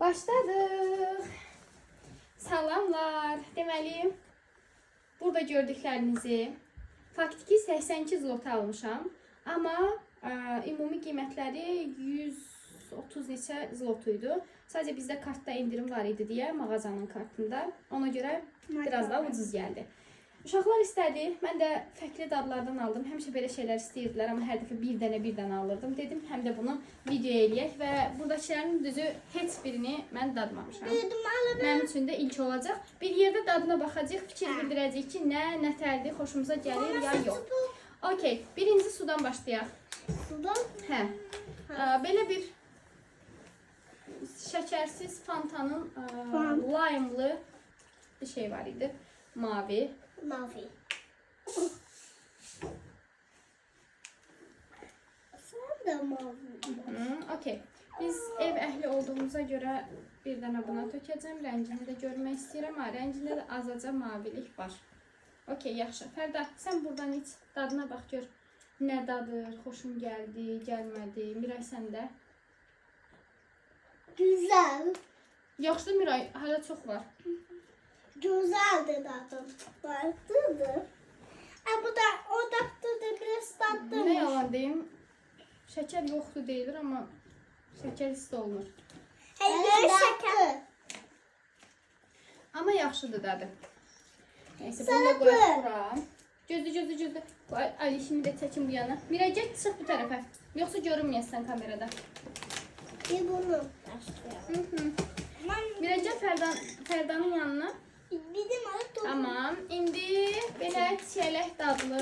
Başladıq. Salamlar. Deməli, burada gördüklərinizi faktiki 82 zlota almışam. Amma ümumi qiymətləri 130 neçə zlotuydu. Sadəcə bizdə kartda indirim var idi deyə mağazanın kartında. Ona görə biraz daha ucuz gəldi. Uşaqlar istədi. Mən də fərqli dadlardan aldım. Həmişə belə şeylər istəyirdilər, amma hər dəfə bir dənə alırdım. Dedim, həm də bunu video eləyək və buradakilərin düzü heç birini mən dadmamışam. Mənim üçün də ilk olacaq. Bir yerdə dadına baxacaq, fikir bildirəcək ki, nə tərdir, xoşumuza gəlir ya yox. Okey, birinci sudan başlayaq. Sudan? Hə. Belə bir şəkərsiz Fantanın lime'lı bir şey var idi. Mavi. Mavi. Sen de mavi. Okey. Biz ev əhli olduğumuza görə bir dənə buna tökəcəm. Rəngini də görmək istəyirəm. Rəngində də azacaq mavilik var. Okey, yaxşı. Fərda, sən buradan iç. Dadına bax, gör. Nə dadır, xoşun gəldi, gəlmədi. Miray, sən də. Güzel. Yaxşı, Miray, hala çox var. Güzeldi dadım. Farklıdır. Bu da o da biraz tatlı. Nə yalan deyim, şəkər yoxdur deyilir, amma şəkər hiss olunur. Hayır, şeker. Amma yaxşıdır dadı. Neyse, bunu Sana da qoyaq bura. Gözlü. Ali, şimdi də çəkin bu yana. Miray, get, çıx bu tərəfə. Yoxsa görünməyəsən kamerada. Bir bunu başlayalım. Miray, get Fərdanın yanına. Bizim alıp Tamam, indi belə çiyələk dadlı.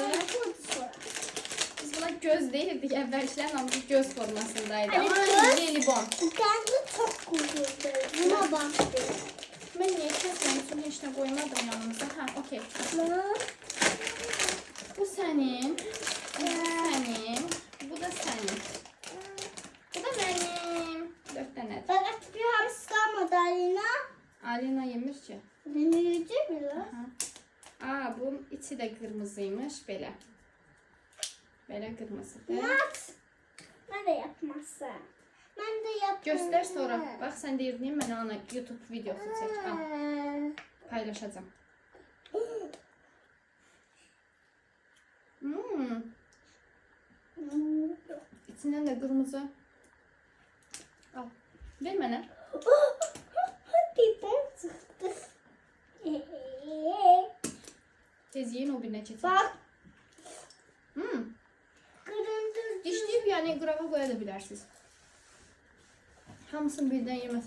Biz buna göz deyirdik əvvəlkilərin, amma bu göz formasındaydı. Hani Amma göz- jelibon. kendi çok kuzuldu. Buna baktı. Mən niyə kəsmənim üçün heç nə qoymadım yanımıza? Hə, okey. Bu sənin, bu da sənin. Bu da mənim. 4 dənədir. Fakat bir hamsi kalmadı Alina. Alina yemir ki. Deneyecek mi lan? Aha. Bunun içi də qırmızıymış, belə. Belə qırmızıdır. Nat. Ben de yapmazsam. Ben de yapmam. Göstər sonra. Bax, sən deyirdin, mənə ana YouTube videosu çək. Al, paylaşacağım. İçindən də qırmızı. Al. Ver mənə. Pipon çıktı. Tez yiyin, o birinə keçin. Bak. Dişləyib, yəni qırağa qoya da bilərsiniz. Hamısını birdən yeməsəz.